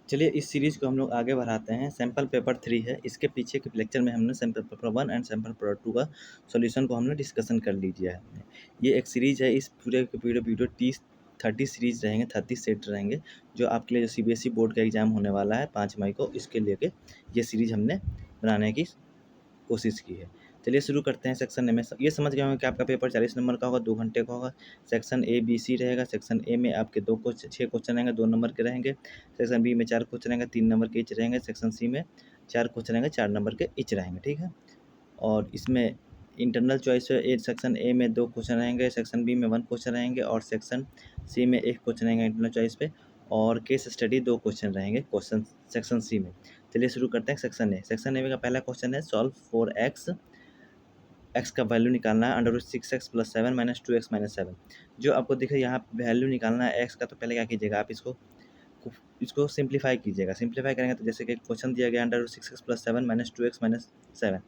चलिए इस सीरीज़ को हम लोग आगे बढ़ाते हैं। सैंपल पेपर 3 है, इसके पीछे के लेक्चर में हमने sample paper 1 and sample paper 2 का सॉल्यूशन को हमने डिस्कशन कर लिया है। ये एक सीरीज़ है, इस पूरे के पूरे वीडियो 30 सीरीज़ रहेंगे, 30 सेट रहेंगे, जो आपके लिए जो सीबीएसई बोर्ड का एग्ज़ाम होने वाला है 5 मई को, इसके लेके ये सीरीज़ हमने बनाने की कोशिश की है। चलिए शुरू करते हैं। सेक्शन ए में ये समझ गए होंगे कि आपका पेपर 40 नंबर का होगा, 2 घंटे का होगा। सेक्शन ए बी सी रहेगा। सेक्शन ए में आपके 6 क्वेश्चन रहेंगे, 2 नंबर के रहेंगे। सेक्शन बी में 4 क्वेश्चन रहेंगे, 3 नंबर के ईच रहेंगे। सेक्शन सी में 4 क्वेश्चन रहेंगे, 4 नंबर के ईच रहेंगे, ठीक है। और इसमें इंटरनल चॉइस है, सेक्शन ए में 2 क्वेश्चन रहेंगे, सेक्शन बी में 1 क्वेश्चन रहेंगे और सेक्शन सी में 1 क्वेश्चन रहेंगे इंटरनल चॉइस पे, और केस स्टडी 2 क्वेश्चन रहेंगे क्वेश्चन सेक्शन सी में। चलिए शुरू करते हैं सेक्शन ए। सेक्शन ए में का पहला क्वेश्चन है सॉल्व फॉर एक्स का वैल्यू निकालना है under root 6x plus 7 minus 2x minus 7। जो आपको दिखे यहाँ वैल्यू निकालना है एक्स का, तो पहले क्या कीजिएगा, आप इसको सिंप्लीफाई कीजिएगा। सिंप्लीफाई करेंगे तो जैसे कि क्वेश्चन दिया गया under root 6x plus 7 minus 2x minus 7।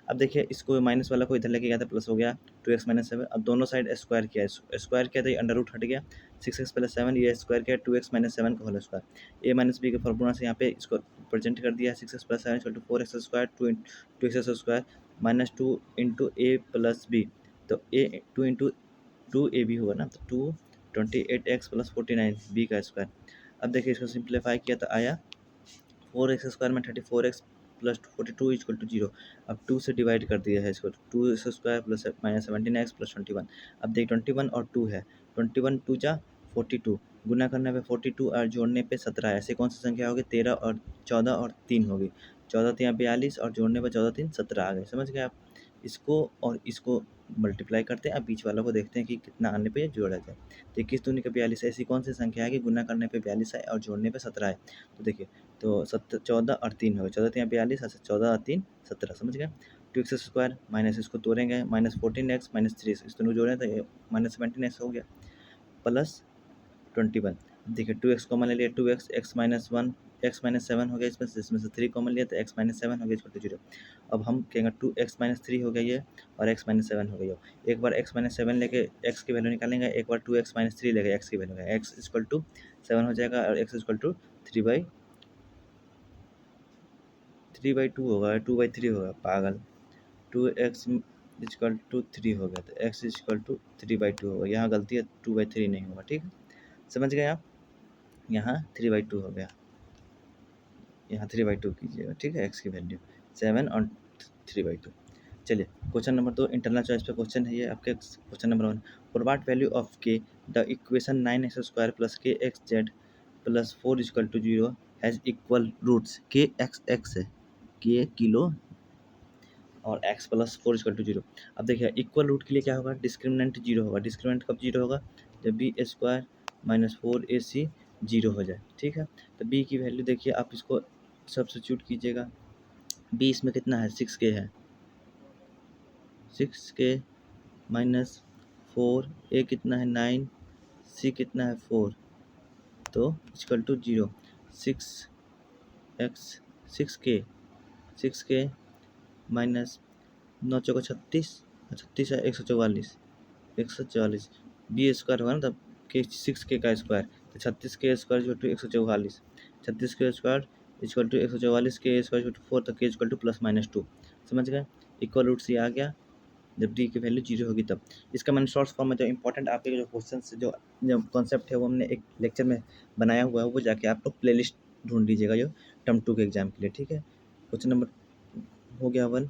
अब देखिए इसको माइनस वाला को इधर लेके गया था, प्लस हो गया 2x माइनस 7। अब दोनों साइड स्क्वायर किया, स्क्वायर किया तो ये अंडर रूट हट गया, 6x प्लस 7 ये स्क्वायर किया 2x माइनस 7 का whole square. A minus B के फॉर्मूला से यहाँ पे इसको प्रेजेंट कर दिया, 6x plus 7 equal to 4x square 2x square minus 2 into A plus B. तो ए 2 इंटू 2ab होगा ना, तो 228x प्लस 49 बी का स्क्वायर। अब देखिए इसको सिंप्लीफाई किया तो आया 4x स्क्वायर में 34x प्लस 42 इक्वल टू 0। अब 2 से डिवाइड कर दिया है इसको, 2x square plus minus 17x plus 21। अब देखिए 21 और 2 है, 21 2 जा 42, गुना करने पे 42 और जोड़ने पे 17। ऐसे कौन सी संख्या होगी, 13 और 14 और 3 होगी, 14 3 42 और जोड़ने पे 14 3 17 आ गए। समझ गए आप। इसको और इसको मल्टीप्लाई करते हैं, अब बीच वालों को देखते हैं कि कितना आने पे जोड़ा जाए। तो 21 दूनी का 42, ऐसी कौन सी संख्या है कि गुना करने पे 42 है और जोड़ने पे 17 है। तो देखिए तो 14 और 3 हो गए, 14 3 42, 14 और 3 17। समझ गए। 2x स्क्वायर माइनस इसको तोड़ेंगे, माइनस 14x माइनस 3, इस दोनों जोड़ें तो ये माइनस 17x हो गया, प्लस 21। देखिए 2x कॉमन ले लिया, 2x x minus 1 x minus 7 हो गया इसमें से, 3 कॉमन लिया तो x माइनस 7 हो गया इक्वल टू 0। अब हम कहेंगे 2x माइनस 3 हो गया ये, और x माइनस 7 हो गया। एक बार x माइनस 7 लेके x की वैल्यू निकालेंगे, एक बार 2x माइनस 3 लेके x की वैल्यू, x इक्वल टू 7 हो जाएगा और x इक्वल टू 3/2 होगा, 2/3 होगा, पागल। 2x इक्वल टू 3 हो गया, तो x इक्वल टू 3/2 होगा। यहाँ गलती है, 2/3 नहीं होगा, ठीक है। समझ गए आप। यहाँ 3/2 हो गया, यहाँ 3/2 कीजिएगा, ठीक है। x की वैल्यू 7 और 3/2। चलिए क्वेश्चन नंबर 2 इंटरनल चॉइस पे क्वेश्चन है ये आपके। Question number 1, for what value of k the equation 9x square plus kxz plus 4 equal to 0 has equal roots. kx है, k किलो और x प्लस 4 इक्वल टू 0। अब देखिए equal root के लिए क्या होगा, डिस्क्रिमिनेंट 0 होगा। डिस्क्रिमिनेंट कब 0 होगा, जब बी स्क्वायर माइनस 4ac 0 हो जाए, ठीक है। तो b की वैल्यू देखिए, आप इसको सब्स्टिट्यूट कीजिएगा। b इसमें कितना है, 6k है, 6k माइनस 4, a कितना है 9, c कितना है 4, तो इक्वल टू 0। 6k माइनस 9 चौको 36, 36 है 144, 144 बी स्क्वायर होगा ना, तब के 6k का स्क्वायर, तो 36k square equal to 144, 36k square equal to 144, K square equal to 4, तो के इक्वल टू प्लस माइनस 2। समझ गए। इक्वल रूट से आ गया, जब डी की वैल्यू 0 होगी तब। इसका मैंने शॉर्ट फॉर्म में जो इंपॉर्टेंट आपके जो क्वेश्चन जो कॉन्सेप्ट है वो हमने एक लेक्चर में बनाया हुआ है, वो जाके आप लोग प्ले लिस्ट ढूंढ लीजिएगा जो टर्म 2 के एग्जाम के लिए, ठीक है। क्वेश्चन नंबर हो गया 1,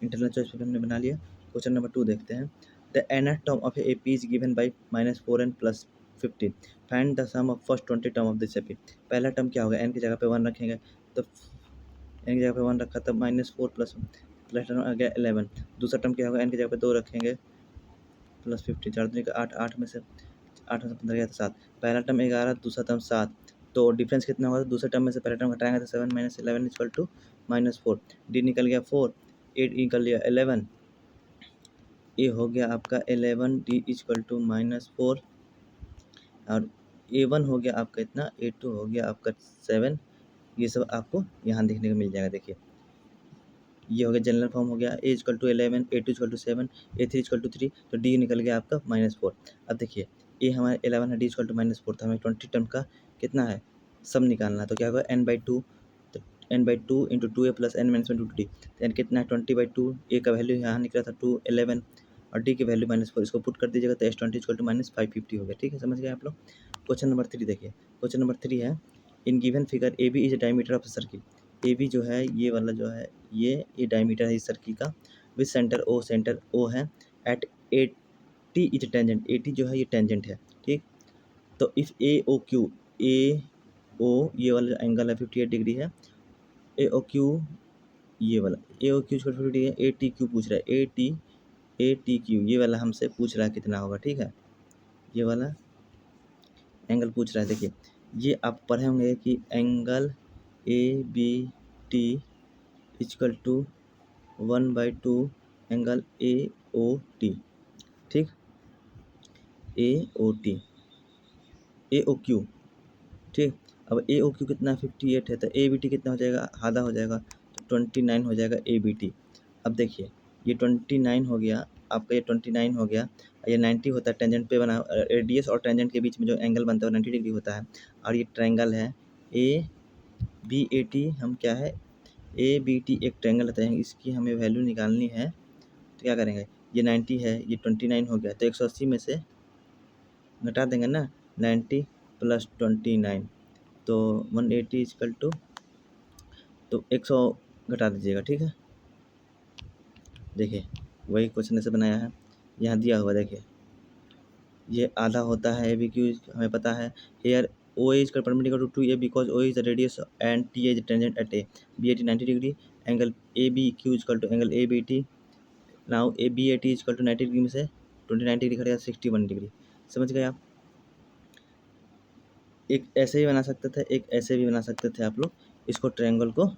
इंटरनल चॉइस पे हमने बना लिया। क्वेश्चन नंबर 2 देखते हैं। The nth term of A P is given by -4n plus 15। Find the sum of first 20 term of this A P. पहला टर्म क्या होगा, n की जगह पे 1 रखेंगे, तो n की जगह पे 1 रखा, तब -4 प्लस टर्म आ गया 11। दूसरा टर्म क्या होगा, n की जगह पे 2 रखेंगे प्लस 15, 4 दूनी का 8, 8 में से 15 गया तो 7। पहला टर्म 11, दूसरा टर्म 7, तो डिफरेंस कितना होगा, दूसरे टर्म में से पहला टर्म घटाएंगे तो 7 माइनस 11 इक्वल टू -4। डी निकल गया 4, 8 निकल गया 11, ए हो गया आपका 11, डी इक्वल टू -4, और A1 हो गया आपका इतना, A2 हो गया आपका 7। ये सब आपको यहाँ देखने को मिल जाएगा। देखिए ये हो गया जनरल फॉर्म हो गया, A equal to 11, A2 equal to 7, A3 equal to 3, तो डी निकल गया आपका -4। अब देखिए ए हमारा 11 है, डी इक्वल टू -4, तो हमें 20 टर्म का कितना है, सब निकालना है। तो क्या होगा n/2, तो n/2 into 2a plus n minus 1/2d, तो n कितना है 20/2, ए का वैल्यू यहाँ निकला था 2 11 और डी की वैल्यू -4, इसको पुट कर दीजिएगा तो S20 इक्वल टू -550 हो गया। ठीक है, समझ गए आप लोग। क्वेश्चन नंबर 3 देखिए, क्वेश्चन नंबर 3 है in given figure A B is diameter of circle. A B जो है ये वाला जो है ये डायमीटर है इस सर्किल का, विथ सेंटर ओ है, एट 80 इज टेंजेंट, 80 जो है ये टेंजेंट है। ठीक, तो इफ ए ओ ये वाला एंगल है 58 डिग्री है, ए ओ क्यू ये वाला ए ओ क्यू 50 डिग्री है, ए टी क्यू पूछ रहा है, ए टी क्यू ये वाला हमसे पूछ रहा है कितना होगा। ठीक है, ये वाला एंगल पूछ रहा है। देखिए ये आप पढ़े होंगे कि angle A B T equal to 1/2 angle A O T. ठीक, A O T, A O Q. ठीक, अब ए ओ क्यू कितना 58 है, तो ए बी टी कितना हो जाएगा, आधा हो जाएगा, तो 29 हो जाएगा ए बी टी। अब देखिए ये 29 हो गया आपका, ये 29 हो गया, ये 90 होता है टेंजेंट पे बना, रेडियस और टेंजेंट के बीच में जो एंगल बनता है वो 90 डिग्री होता है। और ये ट्रायंगल है ए बी ए टी, हम क्या है ए बी टी एक ट्रायंगल होता है, इसकी हमें वैल्यू निकालनी है। तो क्या करेंगे, ये 90 है, ये 29 हो गया, तो 180 में से घटा देंगे ना, 90 प्लस 29, तो 180 इक्वल टू, तो 100 घटा दीजिएगा। ठीक है, देखिए वही क्वेश्चन ऐसे बनाया है, यहाँ दिया हुआ देखिए ये आधा होता है ए बी क्यू, हमें पता है। Here O is perpendicular to 2a because O is the radius and T is tangent at A, B A T 90 degree, angle A B Q equal to angle A B T, now A B A T equal to 90 degree में से 29 degree घटेगा 61 degree. समझ गए आप। एक ऐसे भी बना सकते थे, एक ऐसे भी बना सकते थे आप लोग, इसको ट्रायंगल को,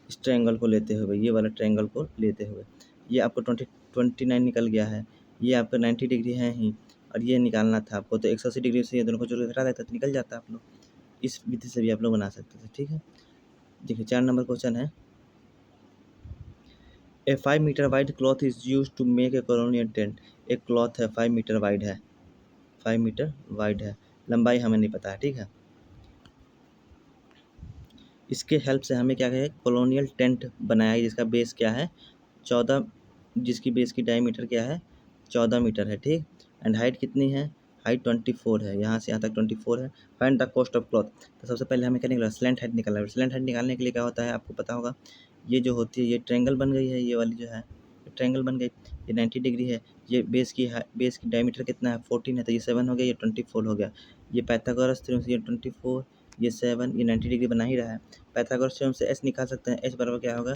इस ट्रायंगल को लेते हुए, ये वाला ट्रायंगल को लेते हुए, ये आपको 29 निकल गया है, ये आपका 90 डिग्री है ही, और ये निकालना था आपको, तो 180 डिग्री से ये दोनों को जोड़ के घटा देता तो निकल जाता आप लोग। इस विधि से भी आप लोग बना सकते थे। ठीक है, देखिए 4 नंबर क्वेश्चन है, A 5 metre wide cloth is use to make a colonial tent. एक क्लॉथ है 5 मीटर वाइड है, 5 मीटर वाइड है, लंबाई हमें नहीं पता है। ठीक है, इसके हेल्प से हमें क्या है कॉलोनियल टेंट बनाया है, जिसका बेस क्या है 14, जिसकी बेस की डायमीटर क्या है 14 मीटर है। ठीक, एंड हाइट कितनी है, हाइट 24 है, यहाँ से यहाँ तक 24 है। Find the cost of cloth, तो सबसे पहले हमें क्या निकला, स्लैंट हाइट निकालना है। स्लैंट हाइट निकालने के लिए क्या होता है आपको पता होगा, ये जो होती है ये ट्रायंगल बन गई है, ये वाली जो है ट्रायंगल बन गई, ये 90 डिग्री है, ये बेस की डायमीटर कितना है 14 है, तो ये 7 हो गया, ये 24 हो गया, ये पाइथागोरस थ्योरम से ये 24, ये 7, ये 90 डिग्री बना ही रहा है। पाइथागोरस थ्योरम से एस निकाल सकते हैं, एच बराबर क्या होगा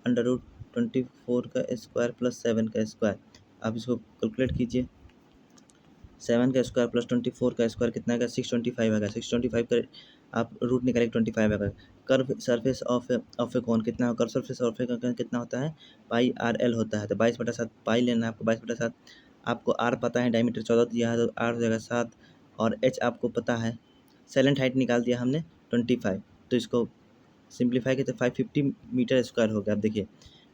√24 का स्क्वायर प्लस 7 का स्क्वायर। आप इसको कैलकुलेट कीजिए, 7 का स्क्वायर प्लस 24 का स्क्वायर कितना आएगा 625 आएगा, 625 का आप रूट निकालेंगे 25 आएगा। कर्व सरफेस ऑफ ए कोन कितना होगा, कर्व सरफेस ऑफ ए कोन कितना होता है पाई आर एल होता है, तो 22/7 पाई लेना है आपको, 22/7 आपको आर पता है डायमीटर 14 दिया है तो आर हो जाएगा 7, और एच आपको पता है, सेलेंट हाइट निकाल दिया हमने 25, तो इसको सिंप्लीफाई किया तो 550 मीटर स्क्वायर हो गया। अब देखिए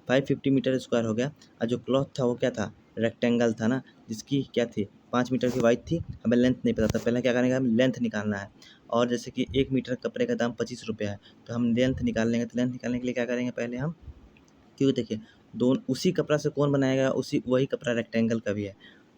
550 मीटर स्क्वायर हो गया, और जो क्लॉथ था वो क्या था रेक्टेंगल था ना, जिसकी क्या थी 5 मीटर की वाइड थी, हमें लेंथ नहीं पता था, पहले क्या करेंगे हम लेंथ निकालना है। और जैसे कि 1 मीटर कपड़े का दाम 25 रुपये है, तो हम लेंथ निकाल लेंगे, तो लेंथ निकालने के लिए क्या करेंगे पहले हम, क्योंकि देखिए दोनों उसी कपड़ा से कौन बनाएगा, उसी वही कपड़ा रेक्टेंगल का भी है,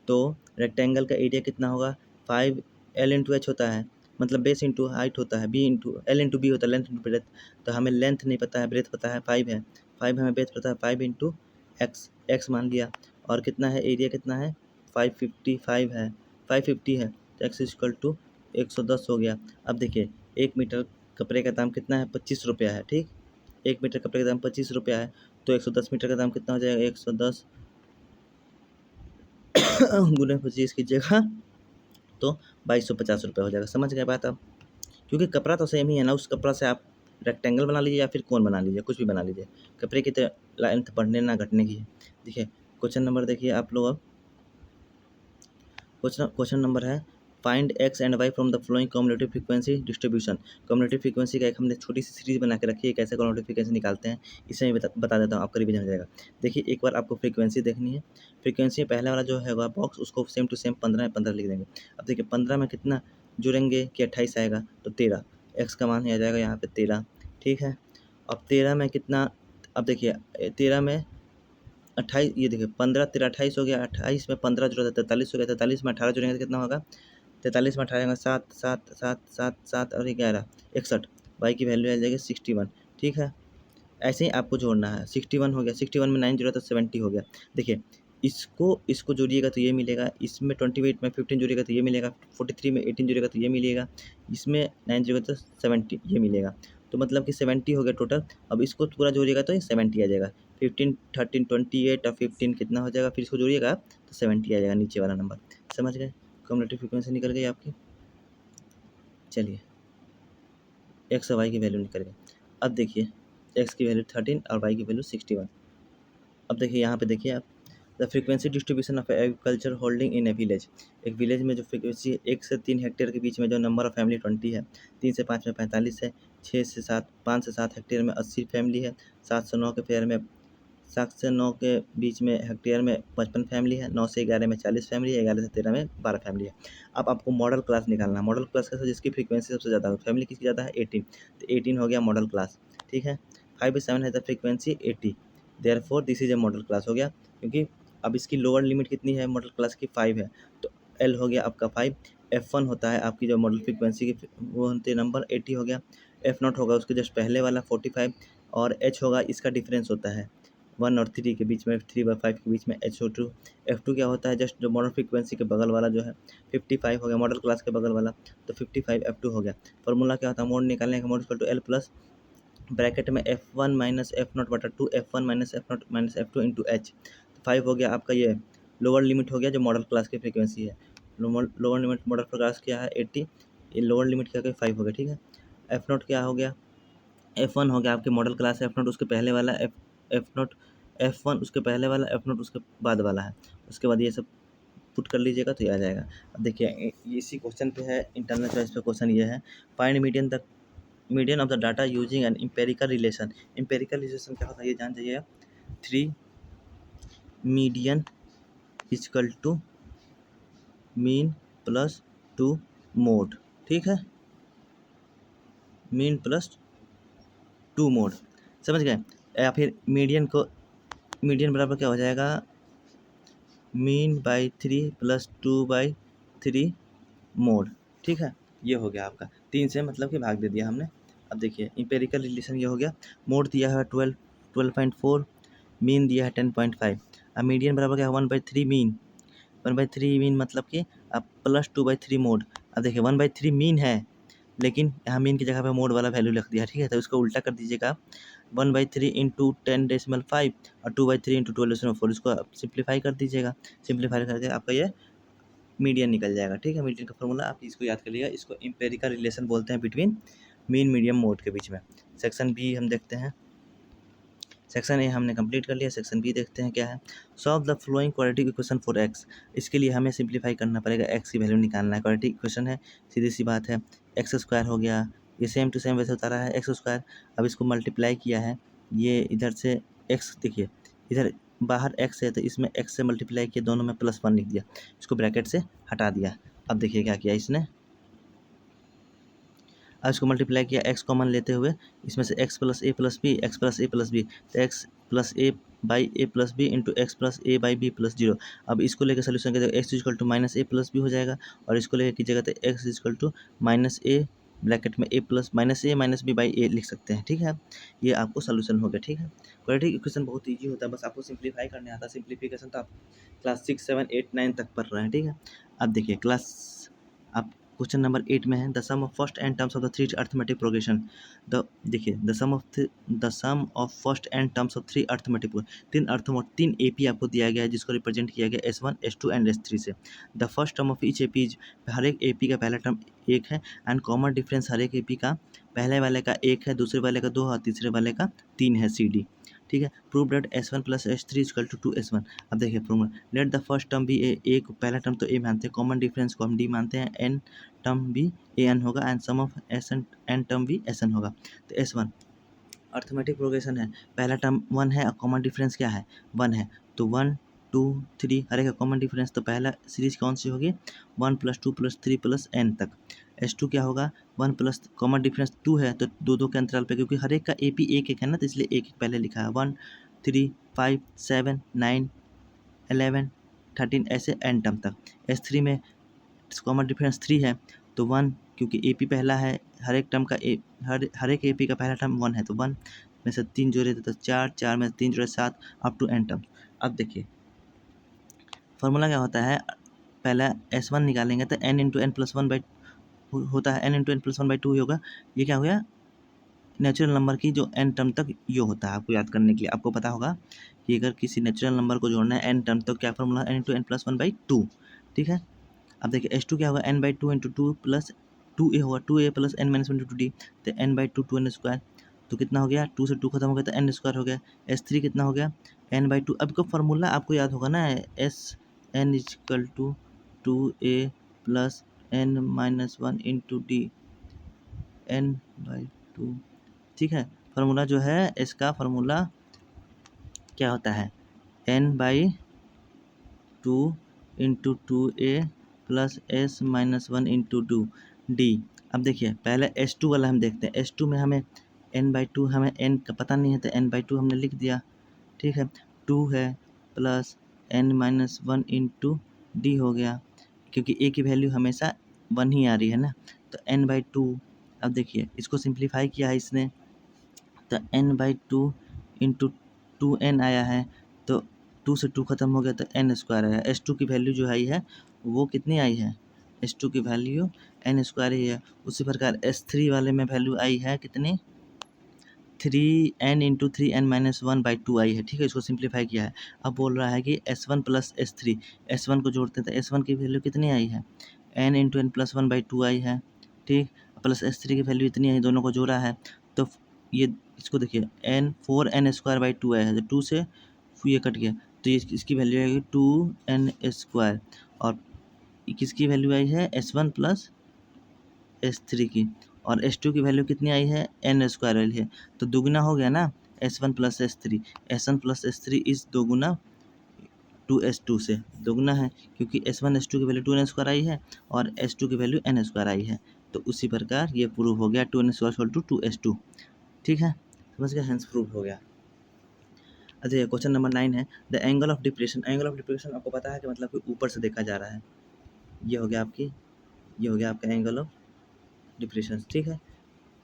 तो रेक्टेंगल का एरिया कितना होगा 5L/H होता है, मतलब बेस इंटू हाइट होता है, B into L into B होता है, लेंथ इंटू ब्रेथ। तो हमें लेंथ नहीं पता है, ब्रेथ पता है 5 है, 5 हमें ब्रेथ पता है, 5 इंटू एक्स मान लिया, और कितना है एरिया कितना है 555 है, 550 है, तो एक्स इक्वल टू 110 हो गया। अब देखिए 1 मीटर कपड़े का दाम कितना है 25 रुपया है। ठीक, 1 मीटर कपड़े का दाम 25 रुपया है, तो 110 मीटर का दाम कितना हो जाएगा 110 गुने 25 कीजिएगा तो 2250 रुपये हो जाएगा। समझ गए बात आप, क्योंकि कपड़ा तो सेम ही है ना, उस कपड़ा से आप रेक्टेंगल बना लीजिए या फिर कोन बना लीजिए, कुछ भी बना लीजिए, कपड़े की तो लेंथ बढ़ने ना घटने की है। देखिए क्वेश्चन नंबर देखिए आप लोग, अब क्वेश्चन नंबर है find X and Y from the following cumulative frequency distribution. Cumulative frequency का एक हमने छोटी सी सीरीज बना के रखी है, कैसे कम्युलेटिव फ्रीक्वेंसी निकालते हैं, इसे मैं बता देता हूँ, आपका रिवीजन हो जाएगा। देखिए एक बार आपको फ्रीक्वेंसी देखनी है, फ्रीक्वेंसी पहले वाला जो है बॉक्स उसको सेम टू सेम 15 लिख देंगे। अब देखिए 15 में कितना जुड़ेंगे कि 28 आएगा, तो 13, एक्स का मान आ जाएगा यहाँ पे 13, ठीक है। अब 13 में कितना, अब देखिए 13 में 28, ये देखिए 15 13 28 हो गया, 28 में 15 जोड़ा 43 हो गया, 43 में 18 जोड़ेंगे तो कितना होगा, 43 में 18 7 7 7 7 7 और 11 61, वाई की वैल्यू आ जाएगी 61, ठीक है। ऐसे ही आपको जोड़ना है, 61 हो गया, 61 में 9 जोड़ा तो 70 हो गया। देखिए इसको जोड़िएगा तो ये मिलेगा, इसमें 28 में 15 जोड़िएगा तो ये मिलेगा, 43 में 18 जोड़िएगा तो ये मिलेगा, इसमें 9 जोड़िएगा तो 70 ये मिलेगा। तो मतलब कि 70 हो गया टोटल। अब इसको पूरा जोड़िएगा तो ये 70 आ जाएगा। 15 13 28 और 15 कितना हो जाएगा, फिर इसको जोड़िएगा तो 70 आ जाएगा नीचे वाला नंबर। समझ गए, कम्युलेटिव फ्रीक्वेंसी निकल गई आपकी। चलिए एक्स और वाई की वैल्यू निकल गई। अब देखिए एक्स की वैल्यू 13 और वाई की वैल्यू 61। अब देखिए यहाँ पे देखिए आप, the frequency distribution of agriculture holding in A village. एक विलेज में जो फ्रीक्वेंसी 1 से 3 हेक्टेयर के बीच में जो नंबर ऑफ फैमिली 20 है, 3 से 5 में 45 है, 6 से 7 5 से 7 हेक्टेयर में 80 फैमिली है, 7 से 9 के फेयर में 7 से 9 के बीच में हेक्टेयर में 55 फैमिली है, 9 से 11 में 40 फैमिली है, 11 से 13 में 12 फैमिली है। अब आपको मॉडल क्लास निकालना है। मॉडल क्लास कैसे, जिसकी फ्रीक्वेंसी सबसे ज़्यादा हो, फैमिली किसकी ज़्यादा है 18, तो 18 हो गया मॉडल क्लास, ठीक है। 5 7 है the frequency 80, therefore this is a model class हो गया, क्योंकि अब इसकी लोअर लिमिट कितनी है मॉडल क्लास की 5 है, तो एल हो गया आपका 5। F1 होता है आपकी जो मॉडल फ्रीक्वेंसी की वो होते नंबर 80 हो गया। F0 होगा उसके जस्ट पहले वाला 45, और H होगा इसका डिफरेंस होता है 1 और 3 के बीच में, 3/5 के बीच में HO2। F2 क्या होता है, जस्ट जो मॉडल फ्रीक्वेंसी के बगल वाला जो है 55 हो गया, मॉडल क्लास के बगल वाला, तो 55 F2 हो गया। फॉर्मूला क्या होता है, मोड निकालने का, mode equal to L plus bracket में F1 माइनस F0 बटा 2, F1 minus F0 minus F2 into H। तो 5 हो गया आपका ये लोअर लिमिट हो गया जो मॉडल क्लास की फ्रीक्वेंसी है। लोअर लिमिट मॉडल क्लास क्या है 80, ये लोअर लिमिट क्या 5 हो गया, ठीक है। F0 क्या हो गया, F1 हो गया आपके मॉडल क्लास, F0 उसके पहले वाला, F0 F1 उसके पहले वाला, F0 उसके बाद वाला है। उसके बाद ये सब पुट कर लीजिएगा तो ये आ जाएगा। अब देखिए इसी क्वेश्चन पे है, इंटरनल चॉइस पे क्वेश्चन ये है, find median of the data using an empirical relation. Empirical relation क्या होता है ये जान जाइए। 3 median equal to mean plus 2 mode, ठीक है, मीन प्लस 2 मोड, समझ गए। या फिर मीडियन बराबर क्या हो जाएगा, मीन बाई 3 प्लस 2/3 मोड, ठीक है। ये हो गया आपका 3 से मतलब कि भाग दे दिया हमने। अब देखिए इंपेरिकल रिलेशन ये हो गया, मोड दिया है 12.4, मीन दिया है 10.5, अब मीडियन बराबर क्या है 1/3 मीन, 1/3 मीन मतलब कि अब प्लस 2/3 मोड। अब देखिए 1/3 मीन है, लेकिन यहाँ मीन की जगह पे मोड वाला वैल्यू लिख दिया, ठीक है। तो उसको उल्टा कर दीजिएगा आप, 1/3 इंटू 10.5 और 2/3 इंटू 12.4, इसको आप सिंप्लीफाई कर दीजिएगा। सिंप्लीफाई करके आपका ये मीडियन निकल जाएगा, ठीक है। मीडियन का फॉर्मूला आप इसको याद कर लिया, इसको एम्पेरिकल रिलेशन बोलते हैं बिटवीन मीन मीडियम मोड के बीच में। सेक्शन बी हम देखते हैं, सेक्शन ए हमने कंप्लीट कर लिया, सेक्शन बी देखते हैं क्या है। Solve the flowing quadratic equation for x. इसके लिए हमें सिंप्लीफाई करना पड़ेगा, एक्स की वैल्यू निकालना है। क्वाड्रेटिक इक्वेशन है, सीधी सी बात है, एक्स स्क्वायर हो गया, ये सेम टू सेम वैसे उतारा है एक्स स्क्वायर। अब इसको मल्टीप्लाई किया है, ये इधर से एक्स, देखिए इधर बाहर एक्स है तो इसमें एक्स से मल्टीप्लाई किया, दोनों में +1 लिख दिया, इसको ब्रैकेट से हटा दिया। अब देखिए क्या किया इसने, अब इसको मल्टीप्लाई किया एक्स कॉमन लेते हुए, इसमें से x plus a plus b, x plus a plus B, तो x plus a by a plus b into x plus a by b plus 0। अब इसको लेकर सोल्यूशन कीजिएगा, x equal to minus a plus b हो जाएगा, और इसको लेकर कीजिएगा तो x equal to minus a bracket में a plus minus a minus b by a लिख सकते हैं, ठीक है। ये आपको सोल्यूशन हो गया, ठीक है। क्वाड्रेटिक इक्वेशन बहुत ईजी होता है, बस आपको सिंप्लीफाई करने आता है। सिंप्लीफिकेशन तो आप क्लास 6 7 8 9 तक पढ़ रहे हैं, ठीक है। अब देखिए आप क्वेश्चन नंबर 8 में है, the sum of first n terms of the three arithmetic progression. देखिए the sum of first n terms of 3 arithmetic, 3 AP आपको दिया गया है, जिसको रिप्रेजेंट किया गया S1 S2 एंड S3 से। The first term of each AP is, हर एक एपी का पहला टर्म 1 है, एंड कॉमन डिफरेंस हर एक एपी का, पहले वाले का 1 है, दूसरे वाले का 2 और तीसरे वाले का 3 है, CD, ठीक है। Prove that S1 plus S3 equal to 2S1। अब देखिए prove, let the first term भी ए को पहला टर्म तो ए मानते हैं, कॉमन डिफरेंस को हम डी मानते हैं, एन टर्म भी एन होगा, and sum of N term भी एन होगा। तो S1 अर्थमेटिक प्रोग्रेशन है, पहला टर्म 1 है और कॉमन डिफरेंस क्या है 1 है, तो 1 2 3 हर एक का कॉमन डिफरेंस, तो पहला सीरीज कौन सी होगी 1 + 2 + 3 + n तक। H2 क्या होगा 1 प्लस कॉमन डिफरेंस 2 है तो दो दो के अंतराल पे, क्योंकि हर एक का AP एक एक है ना, तो इसलिए एक एक पहले लिखा है 1 3 5 7 9 11 13 ऐसे n टर्म तक। S3 में कॉमन डिफरेंस 3 है तो 1, क्योंकि AP पहला है, हर एक टर्म का हर एक AP का पहला टर्म 1 है तो 1 में से 3 जोड़े तो 4, 4 में से 3 जोड़े 7 अप टू n टर्म। अब देखिए फॉर्मूला क्या होता है, पहला S1 निकालेंगे तो n into N plus one by होता है, n into N plus one by 2 ही होगा। ये क्या हो गया, नेचुरल नंबर की जो n टर्म तक योग होता है। आपको याद करने के लिए आपको पता होगा कि अगर किसी नेचुरल नंबर को जोड़ना है n टर्म तो क्या formula n into N plus one by 2, ठीक है। अब देखिए H2 क्या होगा n by 2 into 2 plus 2a होगा, 2a plus n minus one into D, तो n बाई 2 2n स्क्वायर, तो कितना हो गया 2 से 2 खत्म हो गया तो n स्क्वायर हो गया। S3 कितना हो गया n बाई 2। अब का फॉर्मूला आपको याद होगा ना, S n equal to 2a plus n minus one into D n by 2, ठीक है। फार्मूला जो है इसका फार्मूला क्या होता है n by 2 into 2a plus s minus one into D. अब देखिए पहले S2 वाला हम देखते हैं। S2 में हमें n बाई 2 हमें n का पता नहीं है तो n बाई 2 हमने लिख दिया, ठीक है। 2 है plus n minus one into D हो गया, क्योंकि a की वैल्यू हमेशा 1 ही आ रही है ना, तो n बाई 2। अब देखिए इसको सिंप्लीफाई किया है इसने तो n बाई 2 इंटू 2n आया है, तो 2 से 2 खत्म हो गया तो n स्क्वायर आया। S2 की वैल्यू जो आई है वो कितनी आई है, S2 की वैल्यू n स्क्वायर ही है। उसी प्रकार S3 वाले में वैल्यू आई है कितनी 3n into 3n minus one by 2 आई है, ठीक है। इसको सिंप्लीफाई किया है। अब बोल रहा है कि S1 प्लस S3, S1 को जोड़ते हैं तो S1 की वैल्यू कितनी आई है n into N plus one by 2 आई है, ठीक, प्लस S3 की वैल्यू इतनी आई, दोनों को जोड़ा है तो ये इसको देखिए n 4n स्क्वायर बाई 2 आया है, तो 2 से ये कट गया तो ये इसकी वैल्यू आएगी 2n स्क्वायर, और किसकी वैल्यू आई है S1 प्लस S3 की, और S2 की वैल्यू कितनी आई है n स्क्वायर आई है, तो दुगुना हो गया ना S1 plus S3, S1 plus S3 इस दोगुना 2S2 से दोगुना है, क्योंकि S1 S2 की वैल्यू 2n स्क्वायर आई है और S2 की वैल्यू n स्क्वायर आई है, तो उसी प्रकार ये प्रूव हो गया 2n square equal to 2S2, ठीक है। समझ गया, हेंस प्रूव हो गया। अच्छा क्वेश्चन नंबर 9 है the angle of depression. Angle of depression आपको पता है कि मतलब कि ऊपर से देखा जा रहा है, ये हो गया आपकी, ये हो गया आपका एंगल ऑफ डिप्रेशन, ठीक है।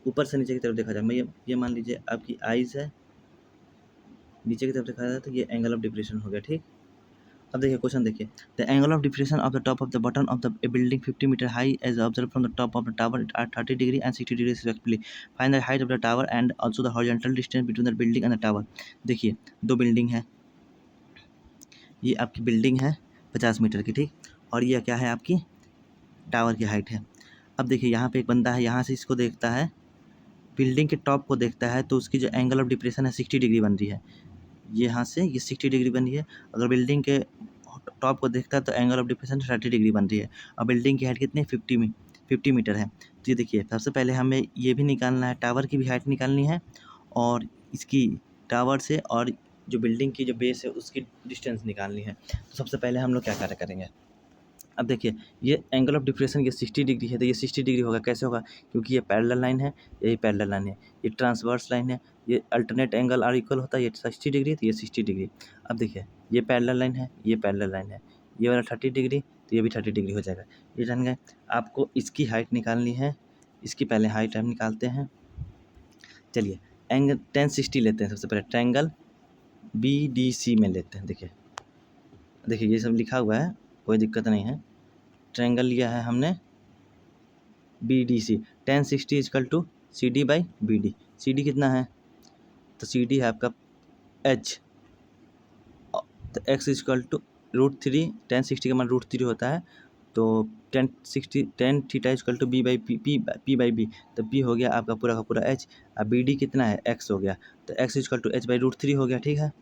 ऊपर से नीचे की तरफ देखा जाए, मैं ये मान लीजिए आपकी आइज़ है, नीचे की तरफ देखा जाए तो ये एंगल ऑफ डिप्रेशन हो गया, ठीक। अब देखिए क्वेश्चन देखिए the angle of depression of the top of the bottom of the building 50 metre high as observe from the top of the tower at 30 degree and 60 degree respectively, find the height of the tower and also the horizontal distance between the building and the tower. देखिए दो building है, ये आपकी building है 50 metre की, ठीक, और ये क्या है आपकी टावर की हाइट है। अब देखिए यहाँ पे एक बंदा है, यहाँ से इसको देखता है, बिल्डिंग के टॉप को देखता है तो उसकी जो एंगल ऑफ डिप्रेशन है 60 डिग्री बन रही है, ये यहाँ से ये 60 डिग्री बन रही है। अगर बिल्डिंग के टॉप को देखता है तो एंगल ऑफ डिप्रेशन 30 डिग्री बन रही है, और बिल्डिंग की हाइट कितनी है 50 मीटर है। तो ये देखिए सबसे पहले हमें ये भी निकालना है, टावर की भी हाइट निकालनी है और इसकी टावर से और जो बिल्डिंग की जो बेस है उसकी डिस्टेंस निकालनी है। तो सबसे पहले हम लोग क्या कार्य करेंगे, अब देखिए ये एंगल ऑफ डिप्रेशन ये 60 डिग्री है तो ये 60 डिग्री होगा, कैसे होगा, क्योंकि ये पैरेलल लाइन है, यही पैरेलल लाइन है, ये ट्रांसवर्स लाइन है, ये अल्टरनेट एंगल आर इक्वल होता है, ये 60 डिग्री तो ये 60 डिग्री। अब देखिए ये पैरेलल लाइन है, ये पैरेलल लाइन है, ये वाला 30 डिग्री तो ये भी 30 डिग्री हो जाएगा। ये जान गए, आपको इसकी हाइट निकालनी है, इसकी पहले हाइट हम निकालते हैं। चलिए एंगल 1060 लेते हैं, सबसे पहले ट्रायंगल BDC में लेते हैं। देखिए देखिए ये सब लिखा हुआ है, कोई दिक्कत नहीं है। ट्रायंगल लिया है हमने BDC, 1060 equal to CD by BD। CD कितना है, तो CD है आपका H, तो X इजकल टू √3, 1060 का मान √3 होता है, तो 10 theta equal to B by P by B, तो B हो गया आपका पूरा का पूरा H, अब BD कितना है X हो गया, तो X is equal to H by √3 हो गया, ठीक है।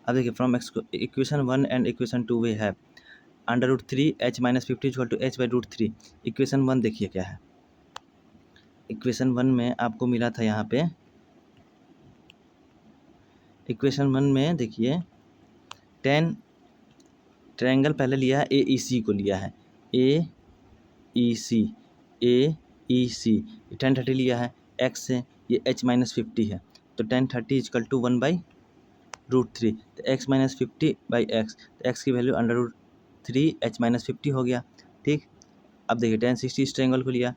अब देखिए from X equation 1 and equation 2 we है √3 H minus 50 is equal to H by √3। Equation 1 देखिए क्या है, इक्वेशन 1 में आपको मिला था यहाँ पे, इक्वेशन 1 में देखिए 10 ट्रायंगल पहले लिया है AEC को लिया है, AEC EC 1030 लिया है, x से ये h-50 है, तो 1030 इक्वल टू 1/√3, तो x-50/x, तो x की वैल्यू √3 h-50 हो गया। ठीक, अब देखिए 1060 इस ट्रायंगल को लिया,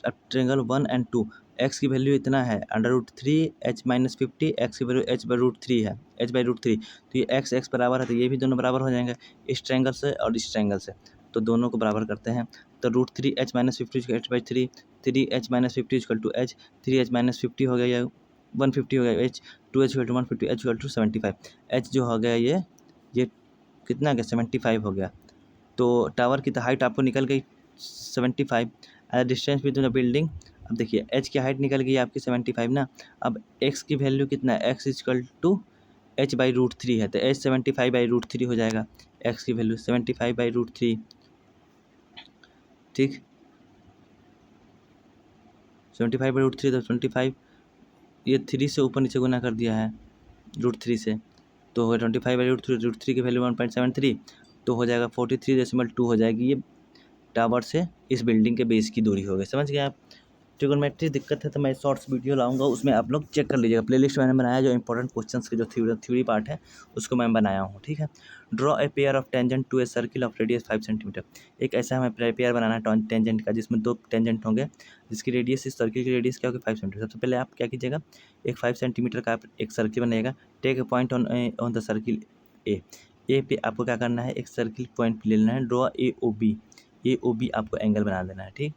अब ट्रायंगल 1 और 2, x की वैल्यू इतना है √3 h-50, x की वैल्यू h/√3 है, h/√3, तो ये x बराबर है, तो ये भी दोनों बराबर हो जाएंगे इस ट्रायंगल से और इस ट्रायंगल से, तो दोनों को बराबर करते हैं, तो √3 h-50 h/3, 3 h-50 equal to h, 3 h-50 हो गया, या 150 हो गया h, 2h equal to 150, h equal to 75, h जो हो गया ये कितना गया 75 हो गया, तो टावर की हाइट आपको निकल गई 75, डिस्टेंस बिटवीन द बिल्डिंग। अब देखिए एच की हाइट निकल गई आपकी 75 ना, अब एक्स की वैल्यू कितना है, एक्स इक्वल टू h/√3 है, तो h 75/√3 हो जाएगा, एक्स की वैल्यू 75/√3। ठीक, 75/√3, तो 25 ये 3 से ऊपर नीचे गुना कर दिया है √3 से, तो हो 25/√3, √3 की वैल्यू 1.73, तो हो जाएगा 43.2 हो जाएगी, ये टावर से इस बिल्डिंग के बेस की दूरी हो गई। समझ गए आप। ट्रिगोनोमेट्री दिक्कत है तो मैं शॉर्ट्स वीडियो लाऊंगा, उसमें आप लोग चेक कर लीजिएगा, प्लेलिस्ट मैंने बनाया जो इंपॉर्टेंट क्वेश्चंस के जो थ्योरी पार्ट है उसको मैं बनाया हूँ। ठीक है, draw a pair of tangent to a circle of radius 5 centimetre. एक ऐसा हमें पेयर बनाना है टेंजेंट का जिसमें 2 टेंजेंट होंगे, जिसकी रेडियस, इस सर्किल की रेडियस क्या होगी 5 सेंटीमीटर। सबसे पहले आप क्या कीजिएगा, एक 5 सेंटीमीटर का आप एक सर्किल बनाइएगा, take a point on the circle A पे आपको क्या करना है, एक सर्किल पॉइंट लेना है, ड्रॉ ए ओ बी आपको एंगल बना देना है। ठीक,